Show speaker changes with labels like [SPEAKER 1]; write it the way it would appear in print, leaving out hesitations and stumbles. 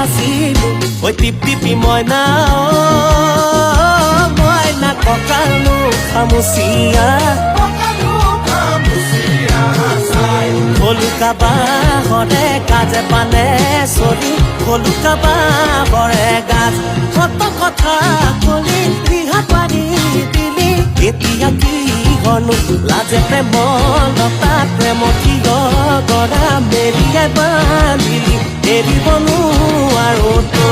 [SPEAKER 1] আছিলো ঐ টিপ টিপি মইনা মইনা কঁকালো খামুচিয়া হলুকা বাঁহৰে গাজে পানে চলি হলুকা বাঁহৰে গাজ কত কথা কলি ৰিহা পাৰি দিলি এতিয়া কি হনো লাজে প্ৰেম লতা প্ৰেম কিয় গৰা মেৰিয়াই বান্ধিলি এৰিব নোৱাৰো তো